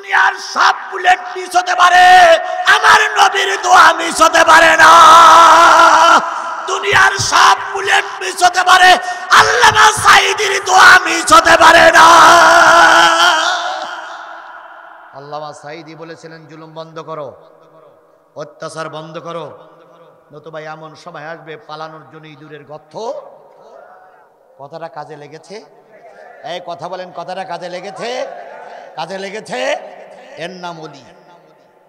দুনিয়ার সব bullet miss হতে পারে, আমার নবীর দোয়া মিস হতে পারে না। দুনিয়ার সব বুলেট মিস হতে পারে, আল্লামা সাঈদীর দোয়া মিস হতে পারে না। আল্লামা সাঈদী বলেছিলেন, জুলুম বন্ধ করো, অত্যাচার বন্ধ করো, নতুবা এমন সময় আসবে পালানোর জন্য ইঁদুরের গর্ত। কথাটা কাজে লেগেছে? এই কথা বলেন, কথাটা কাজে লেগেছে? কাজে লেগেছে। এর নাম ওলি।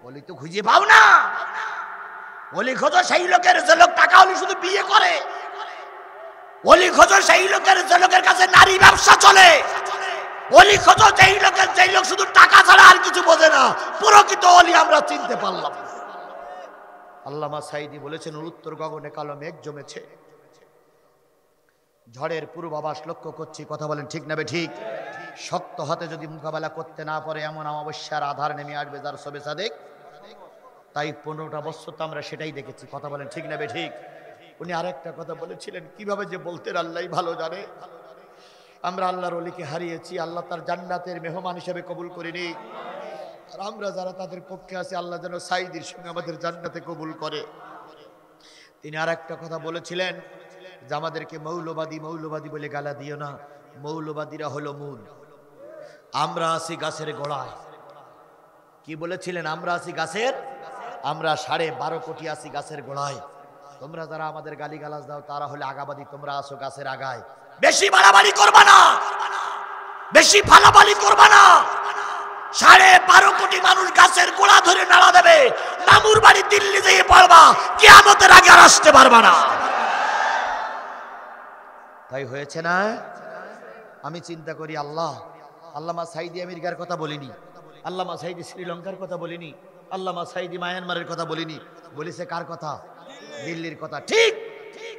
ওলি তো খুঁজে পাও না। ওলি খোঁজো সেই লোকের যে লোক টাকা হলে শুধু বিয়ে করে। ওলি খোঁজো সেই লোকের যে লোকের কাছে নারী ব্যবসা চলে। ওলি খোঁজো সেই লোকের যেই লোক শুধু টাকা ছাড়া আর কিছু বোঝে না। প্রকৃত ওলি আমরা চিনতে পারলাম। আল্লামা সাঈদী বলেছেন, উত্তর গগনে কালো মেঘ জমেছে, ঝড়ের পূর্বাভাস লক্ষ্য করছি। কথা বলেন ঠিক না ঠিক? শক্ত হাতে যদি মোকাবেলা করতে না পারে এমন অমাবস্যার আধার নেমে আসবে যার সবে সাদেক। তাই 15টা বছর তো আমরা সেটাই দেখেছি। কথা বলেন ঠিক না ঠিক? উনি আরেকটা কথা বলেছিলেন, কিভাবে যে বলতেন আল্লাহই ভালো জানে। আমরা আল্লাহর ওলিকে হারিয়েছি, আল্লাহ তার জান্নাতের মেহমান হিসেবে কবুল করিনি। আর আমরা যারা তাদের পক্ষে আছি, আল্লাহ যেন সাঈদীর সঙ্গে আমাদের জান্নাতে কবুল করে। তিনি আরেকটা কথা বলেছিলেন যে আমাদেরকে মৌলবাদী মৌলবাদী বলে গালা দিও না, মৌলবাদীরা হলো মূল, আমরা আছি গাছের গোড়ায়। কি বলেছিলেন? আমরা আছি গাছের, আমরা 12.5 কোটি আছি গাছের গোড়ায়। তোমরা যারা আমাদের গালিগালাজ দাও তারা হলে আগাবাদী, তোমরা আসো গাছের আগায়। বেশি বাড়াবাড়ি করবা না, বেশি ফালাফালি করবা না। 12.5 কোটি মানুষ গাছের গোড়া ধরে নাড়া দেবে, মামুর বাড়ি দিল্লি যেয়ে পড়বা, কিয়ামতের আগে আর আসতে পারবা না। তাই হয়েছে না? আমি চিন্তা করি, আল্লামা সাঈদী আমেরিকার কথা বলিনি, আল্লামা সাঈদী শ্রীলঙ্কার কথা বলিনি, আল্লামা সাঈদী মায়ানমারের কথা বলিনি, বলেছে কার কথা? দিল্লির কথা। ঠিক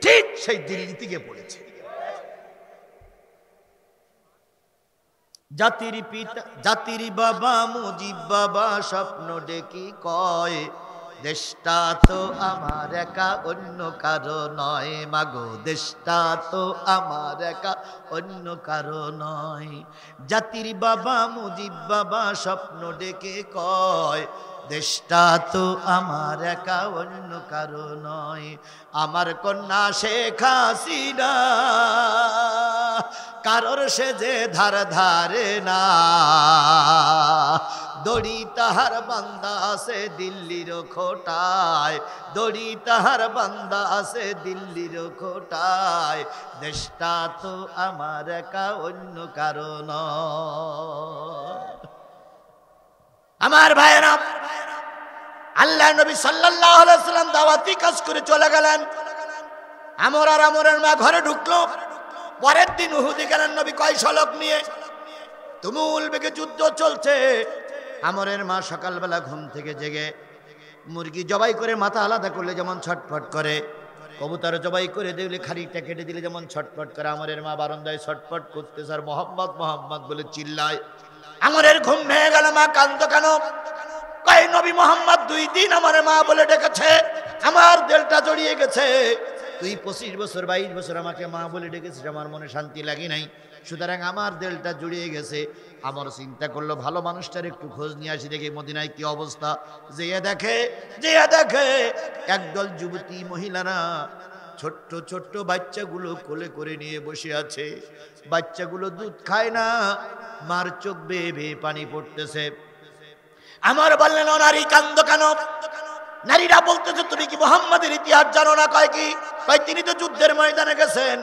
ঠিক সেই দিল্লি থেকে পড়েছে। জাতির পিতা জাতির বাবা মুজিব বাবা স্বপ্ন ডেকি কয়, দেশটা তো আমার একা অন্য কারো নয়, মাগো দেশটা তো আমার একা অন্য কারো নয়। জাতির বাবা মুজিব বাবা স্বপ্ন ডেকে কয়, দেশটা তো আমার একা অন্য কারো নয়। আমার কন্যা শেখ হাসিনা কারোর সে যে ধার ধারে না, দড়ি তাহার বান্দা আছে দিল্লির খোটায়, দড়ি তাহার বান্দা আছে দিল্লির খোটায়। দেশটা তো আমার একা অন্য কারো নয়। আমার ভাইয়েরা, আল্লাহ নবী সাল্লাল্লাহু আলাইহি ওয়াসাল্লাম দাওয়াতি কাজ করে চলে গেলেন। আমর আর আমরের মা ঘরে ঢুকলো। পরের দিন উহুদে গেলেন নবী কয়শ লোক নিয়ে। তুমুল বেগে যুদ্ধ চলছে। আমরের মা সকালবেলা ঘুম থেকে জেগে মুরগি জবাই করে মাথা আলাদা করলে যেমন ছটফট করে, কবুতর জবাই করে দিলে খাড়িটা কেটে দিলে যেমন ছটফট করে, আমরের মা বারান্দায় ছটফট করতে স্যার মোহাম্মদ মোহাম্মদ বলে চিল্লায়। আমরের ঘুম ভেঙে গেল। মা কাঁদতো কেন? কয় নবী মোহাম্মদ 2 দিন আমার মা বলে ডেকেছে, আমার দিলটা জড়িয়ে গেছে। তুই 25 বছর 22 বছর আমাকে মা বলে ডেকেছিস, আমার মনে শান্তি লাগে নাই, সুতরাং আমার দিলটা জড়িয়ে গেছে। আমার চিন্তা করলো ভালো মানুষটার একটু খোঁজ নিয়ে আসি, দেখি মদিনায় কি অবস্থা। যেয়ে দেখে একদল যুবতী মহিলারা ছোট্ট ছোট্ট বাচ্চাগুলো কোলে করে নিয়ে বসে আছে। বাচ্চাগুলো দুধ খায় না, মার চোখ বেয়ে বেয়ে পানি পড়তেছে। আমার বললেন, ও নারী কান্দো কেন? নারীরা বলতেছে, তুমি কি মুহাম্মাদের ইতিহাস জানো না? কয় কি? কয় তিনি তো যুদ্ধের ময়দানে গেছেন,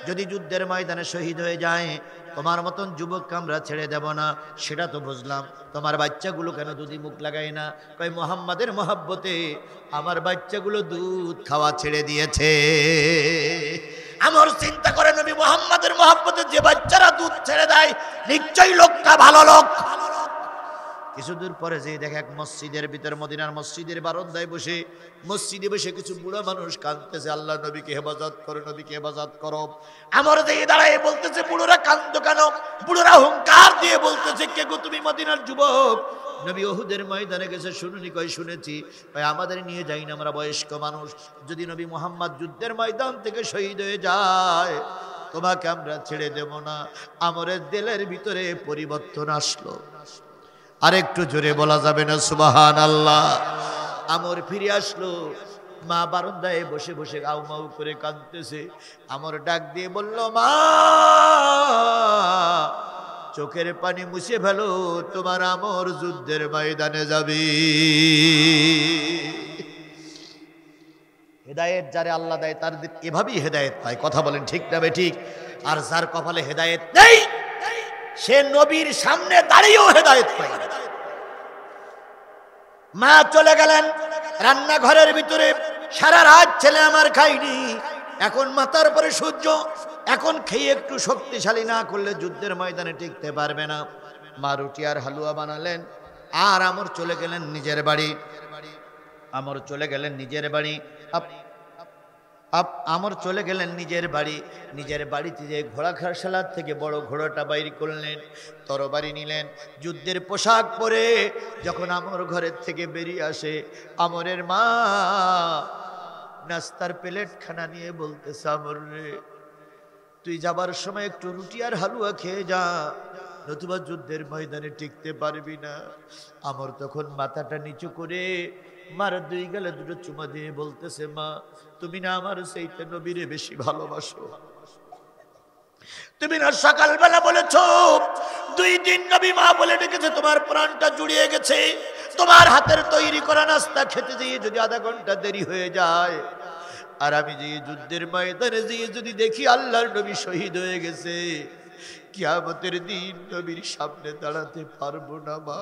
যদি যুদ্ধের ময়দানে শহীদ হয়ে যায় তোমার মতন যুবককে আমরা ছেড়ে দেব না। সেটা তো বুঝলাম, তোমার বাচ্চাগুলো কেন দুধি মুখ লাগায় না? কয় মুহাম্মাদের মহব্বতে আমার বাচ্চাগুলো দুধ খাওয়া ছেড়ে দিয়েছে। আমার চিন্তা করে নবী মুহাম্মাদের মহব্বতে যে বাচ্চারা দুধ ছেড়ে দেয় নিশ্চয়ই লোকটা ভালো লোক। কিছুদূর পরে যে দেখে এক মসজিদের ভিতর, মদিনার মসজিদের বারান্দায় বসে, মসজিদে বসে কিছু বুড়া মানুষ কাঁদতেছে, আল্লাহ নবীকে হেফাজত করো, নবীকে হেফাজত করো। আমার দিকে দাঁড়ায় বলতেছে, বুড়োরা কাঁদতো কেন? বুড়োরা হুঙ্কার দিয়ে বলতেছে, কে গো তুমি? মদিনার যুবক। নবী উহুদের ময়দানে গেছে, শুনুনি? কয় শুনেছি। কয় আমাদের নিয়ে যাই না, আমরা বয়স্ক মানুষ, যদি নবী মুহাম্মদ যুদ্ধের ময়দান থেকে শহীদ হয়ে যায় তোমাকে আমরা ছেড়ে দেব না। আমরের দিলের ভিতরে পরিবর্তন আসলো। আরেকটু জোরে বলা যাবে না সুবহানাল্লাহ? আমর ফিরে আসলো, মা বারান্দায় বসে বসে গাউ মাউ করে কাঁদতেছে। আমর ডাক দিয়ে বলল, মা চোখের পানি মুছে ফেলো, তোমার আমর যুদ্ধের ময়দানে যাবে। হেদায়েত যারে আল্লাহ দেয় তার এভাবেই হেদায়েত পায়। কথা বলেন ঠিক না বেঠিক? আর যার কপালে হেদায়েত নেই সে নবীর সামনে দাঁড়িয়েও হেদায়েত পায় না। মা চলে গেলেন রান্নাঘরের ভিতরে। সারা রাত ছেলে আমার খাইনি, এখন মাথার পরে সূর্য, এখন খেয়ে একটু শক্তিশালী না করলে যুদ্ধের ময়দানে টিকতে পারবে না। মা রুটি আর হালুয়া বানালেন, আর আমর চলে গেলেন নিজের বাড়ি। আমর চলে গেলেন নিজের বাড়ি। আমর চলে গেলেন নিজের বাড়ি। নিজের বাড়িতে যে ঘোড়া খারশালার থেকে বড় ঘোড়াটা বাইর করলেন, তরবারি নিলেন, যুদ্ধের পোশাক পরে যখন আমর ঘরের থেকে বেরিয়ে আসে, আমরের মা নাস্তার প্লেট খানা নিয়ে বলতেছে, আমর রে তুই যাবার সময় একটু রুটি আর হালুয়া খেয়ে যা, নতুবা যুদ্ধের ময়দানে টিকতে পারবি না। আমর তখন মাথাটা নিচু করে মার দুই গালে দুটো চুমা দিয়ে বলতেছে, মা তুমি না আমার সেইতে নবীরে বেশি ভালোবাসো। তুমি না সকালবেলা বলেছো 2 দিন নবী মা বলে ডেকেছে, তোমার প্রাণটা জুড়িয়ে গেছে। তোমার হাতের তৈরি করা নাস্তা খেতে যেয়ে যদি আধা ঘন্টা দেরি হয়ে যায়, আর আমি যে যুদ্ধের ময়দানে যেয়ে যদি দেখি আল্লাহর নবী শহীদ হয়ে গেছে, কিয়ামতের দিন নবীর সামনে দাঁড়াতে পারবো না মা।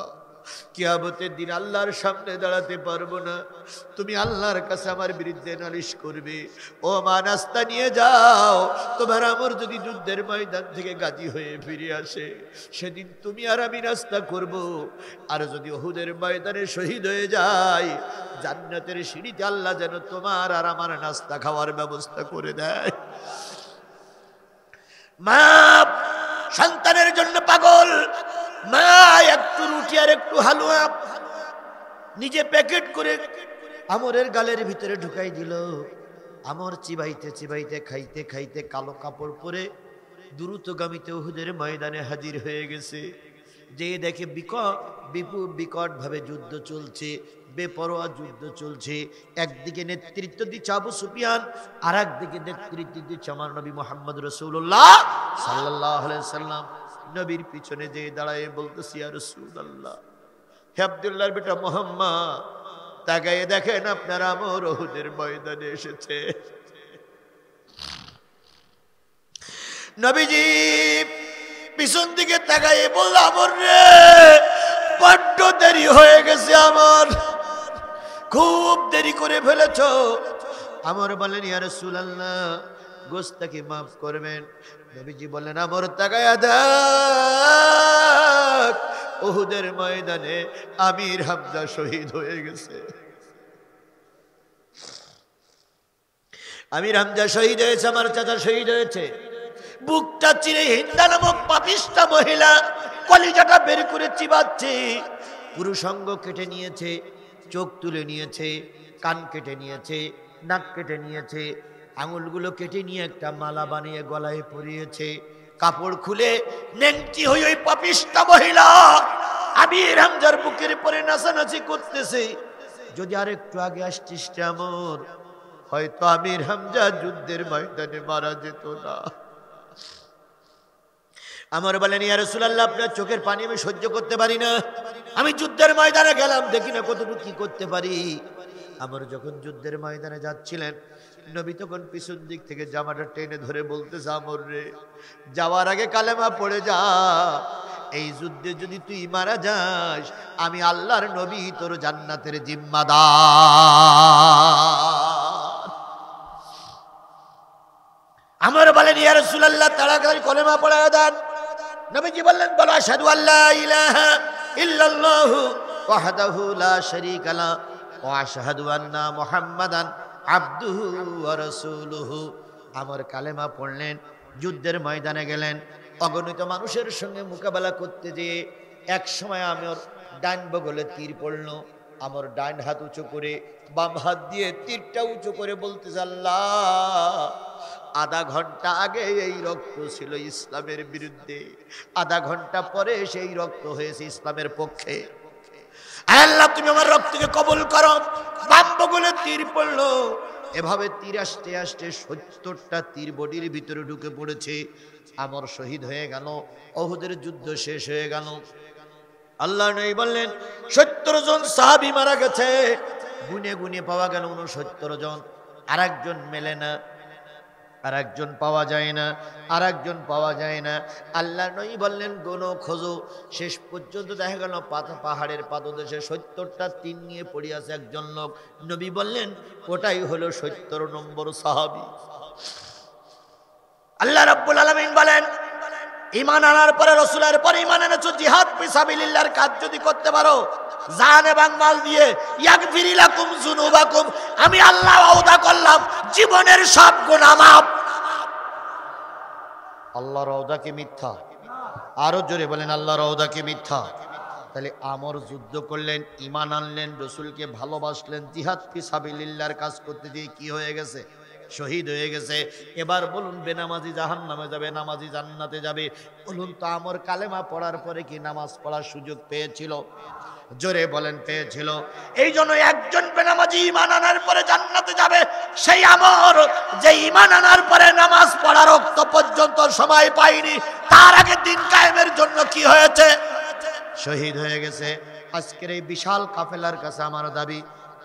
কিয়ামতের দিন আল্লাহর সামনে দাঁড়াতে পারবো না, তুমি আল্লাহর কাছে আমার বিরুদ্ধে নালিশ করবে। ও মা নাস্তা নিয়ে যাও, তোমার আমর যদি যুদ্ধের ময়দান থেকে গাজী হয়ে ফিরে আসে, সেদিন তুমি আর আমি নাস্তা করব। আর যদি উহুদের ময়দানে শহীদ হয়ে যায়, জান্নাতের সিঁড়িতে আল্লাহ যেন তোমার আর আমার নাস্তা খাওয়ার ব্যবস্থা করে দেয়। মা সন্তানের জন্য পাগল। মা একটু রুটি আর একটু হালুয়া নিজে প্যাকেট করে আমরের গালের ভিতরে ঢুকাই দিল। আমর চিবাইতে চিবাইতে খাইতে খাইতে কালো কাপড় পরে দ্রুতগামীতে উহুদের ময়দানে হাজির হয়ে গেছে। যে দেখে বিকট ভাবে যুদ্ধ চলছে, বেপরোয়া যুদ্ধ চলছে। একদিকে নেতৃত্ব দিচ্ছে আবু সুফিয়ান, আর একদিকে নেতৃত্ব দিচ্ছে আমার নবী মুহাম্মদ রাসূলুল্লাহ সাল্লাল্লাহু আলাইহি সাল্লাম। নবীর পিছনে যে দাঁড়ায় বলতেছি, ইয়া রাসূলুল্লাহ, হে আব্দুল্লাহর বেটা মুহাম্মদ, তাকায়ে দেখেন আপনার আমর উহুদের ময়দানে এসেছে। নবীজি পিছন দিকে তাকায়ে বলল, আমর রে বড্ড দেরি হয়ে গেছে, আমার খুব দেরি করে ফেলেছ। আমর বলেন, ইয়া রাসূলুল্লাহ, গোস্তাকে মাফ করবেন। নবীজি বললেন, আমর তাকায়া দেখ, উহুদের ময়দানে আমির হামজা শহীদ হয়ে গেছে। আমির হামজা শহীদ হয়েছে, আমার চাচা শহীদ হয়েছে। বুকটা চিরে হিন্দা নামক পাপিষ্টা মহিলা কলিজাটা বের করে চিবাচ্ছে। পুরুষাঙ্গ কেটে নিয়েছে, চোখ তুলে নিয়েছে, কান কেটে নিয়েছে, নাক কেটে নিয়েছে, আঙুলগুলো কেটে নিয়ে একটা মালা বানিয়ে গলায় পরিয়েছে। কাপড় খুলে নেংটি হয়ে ওই পাপিষ্টা মহিলা আমির হামজার বুকের পরে নাচানাচি করতেছে। যদি আর একটু আগে আসতিস আমর, হয়তো আমির হামজা যুদ্ধের ময়দানে মারা যেত না। আমর বলেন, ইয়া রাসূলুল্লাহ, আপনার চোখের পানি আমি সহ্য করতে পারি না। আমি যুদ্ধের ময়দানে গেলাম, দেখি না কতটুকু কি করতে পারি। আমর যখন যুদ্ধের ময়দানে যাচ্ছিলেন, নবী তখন পিছন দিক থেকে জামাটা টেনে ধরে বলতেছে, আমর রে যাওয়ার আগে কালেমা পড়ে যা। এই যুদ্ধে যদি তুই মারা যাস, আমি আল্লাহর নবী তোর জান্নাতের জিম্মাদার। আমর বলেন, ইয়া রাসূলুল্লাহ, তাড়াতাড়ি কালেমা পড়ে দেন। নবীজি বললেন, বলো আশহাদু আল্লা ইলাহা ইল্লাল্লাহু ওয়াহদাহু লা শারীকা লাহু ওয়া আশহাদু আন্না মুহাম্মাদান আবদুহু ওয়া রাসূলুহু। আমর কালেমা পড়লেন, যুদ্ধের ময়দানে গেলেন। অগণিত মানুষের সঙ্গে মোকাবেলা করতে যেয়ে এক সময় আমর ডান বগলে তীর পড়ল। আমর ডান হাত উঁচু করে বাম হাত দিয়ে তীরটা উঁচু করে বলতেছে, আল্লাহ আধা ঘন্টা আগে এই রক্ত ছিল ইসলামের বিরুদ্ধে, আধা ঘন্টা পরে সেই রক্ত হয়েছে ইসলামের পক্ষে। আল্লাহ তুমি আমার রক্তকে কবুল করো। বাম বগলে তীর পড়লো, এভাবে তীর আসতে আসতে 70টা তীর বডির ভিতরে ঢুকে পড়েছে। আমর শহীদ হয়ে গেল, উহুদের যুদ্ধ শেষ হয়ে গেল। আল্লাহ নবী বললেন 70 জন সাহাবী মারা গেছে, গুনে গুনে পাওয়া গেল 69 জন। আরেকজন মেলে না, আরেকজন পাওয়া যায় না, আরেকজন পাওয়া যায় না। আল্লাহ নবী বললেন গোনো খোঁজো। শেষ পর্যন্ত দেখা গেল পাহাড়ের পাদদেশে 70টা তীর নিয়ে পড়ে আছে একজন লোক। নবী বললেন ওটাই হলো 70 নম্বর সাহাবী। আল্লাহ রাব্বুল আলামিন বলেন ঈমান আনার পরে, রাসূলের পরে ঈমান এনেছো, জিহাদ ফিসাবিলিল্লাহর কাজ যদি করতে পারো জান এবং মাল দিয়ে, ইয়াগফির লাকুম যুনুবাকুম, আমি আল্লাহ ওয়াদা করলাম জীবনের সব গুনাহ মাফ। আল্লাহর ওয়াদা কি মিথ্যা? আরো জোরে বলেন আল্লাহর ওয়াদা কি মিথ্যা? তাহলে আমর যুদ্ধ করলেন, ঈমান আনলেন, রাসূলকে ভালোবাসলেন, জিহাদ ফিসাবিলিল্লাহর কাজ করতে গিয়ে কি হয়ে গেছে? শহীদ হয়ে গেছে। এবার বলুন বেনামাজি জাহান্নামে যাবে, নামাজি জান্নাতে যাবে? বলুন তো আমর কালেমা পড়ার পরে কি নামাজ পড়ার সুযোগ পেয়েছিল? জোরে বলেন পেয়েছিল। এই জন্য একজন বেনামাজি ঈমান আনার পরে জান্নাতে যাবে, সেই আমর যে ঈমান আনার পরে নামাজ পড়ার ওয়াক্ত পর্যন্ত সময় পায়নি, তার আগে দিন কায়েমের জন্য কি হয়েছে? শহীদ হয়ে গেছে। আজকের এই বিশাল কাফেলার কাছে আমার দাবি,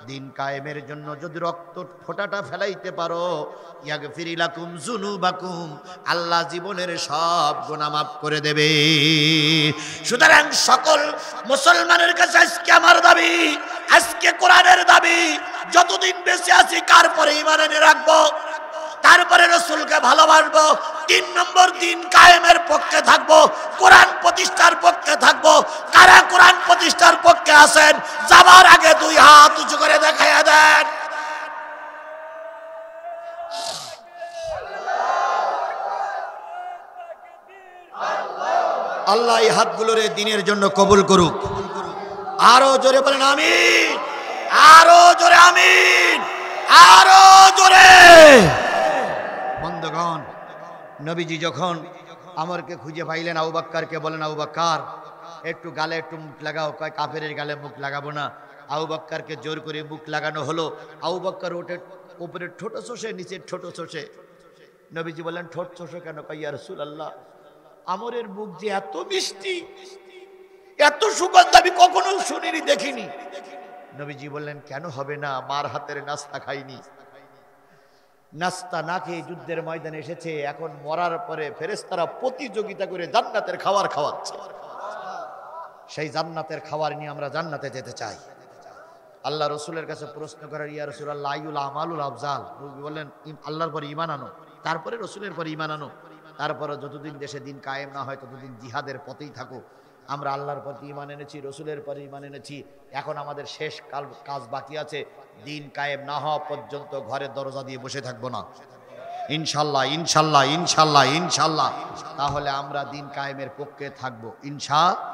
দিন কায়েমের জন্য যদি রক্ত ফোঁটাটা ফেলাইতে পারো, ইয়াগফির লাকুম যুনুবাকুম, আল্লাহ জীবনের সব গুনাহ মাফ করে দেবে। সুতরাং সকল মুসলমানের কাছে আজকে আমার দাবি, আজকে কোরআনের দাবি, যতদিন বেঁচে আছি কার পরে ঈমান এনে রাখবো, তারপরে রাসূলকে ভালোবাসবো। 3 নম্বর দিন কায়েমের পক্ষে থাকবো, কোরআন প্রতিষ্ঠার পক্ষে থাকবো। কারা কোরআন প্রতিষ্ঠার পক্ষে আছেন যাবার আগে 2 হাত উঁচু করে দেখাইয়া দেন। আল্লাহ এই হাতগুলোরে দিনের জন্য কবুল করুক। আরো জোরে বলেন আমিন, আরো জোরে আমিন, আরো জোরে। বন্ধুগণ, নবীজি যখন আমরকে খুঁজে পাইলেন, আবু বকরকে বলেন আবু বকর একটু গালে একটু মুখ লাগাও। কয় কাফেরের গালে মুখ লাগাবো না। আবু বকরকে জোর করে মুখ লাগানো হলো। আবু বকর ওঠে, উপরে ঠোঁট চষে, নিচে ঠোঁট চষে। নবীজি বললেন ঠোঁট চষে কেন? কয় ইয়া রাসূলুল্লাহ, আমরের মুখ যে এত মিষ্টি, এত সুগন্ধ আমি কখনো শুনিনি, দেখিনি। নবীজি বললেন কেন হবে না, মার হাতের নাস্তা খাইনি। নাস্তা না খেয়ে যুদ্ধের ময়দানে এসেছে, এখন মরার পরে ফেরেশতারা প্রতিযোগিতা করে জান্নাতের খাবার খাওয়াচ্ছে। সেই জান্নাতের খাবার নিয়ে আমরা জান্নাতে যেতে চাই। আল্লাহ রসুলের কাছে প্রশ্ন করার, ইয়া রাসূলুল্লাহ আইয়ুল আমালুল আফজাল? নবী বললেন আল্লাহর পরে ঈমান আনো, তারপরে রসুলের পরে ঈমান আনো। তারপরে যতদিন দেশে দিন কায়েম না হয় ততদিন জিহাদের পথেই থাকো। আমরা আল্লাহর প্রতি ঈমান এনেছি, রসুলের পরে ঈমান এনেছি, এখন আমাদের শেষ কাজ বাকি আছে। দিন কায়েম না হওয়া পর্যন্ত ঘরের দরজা দিয়ে বসে থাকবো না, ইনশাল্লাহ, ইনশাল্লাহ, ইনশাল্লাহ, ইনশাল্লাহ। তাহলে আমরা দিন কায়েমের পক্ষে থাকবো ইনশাআল্লাহ।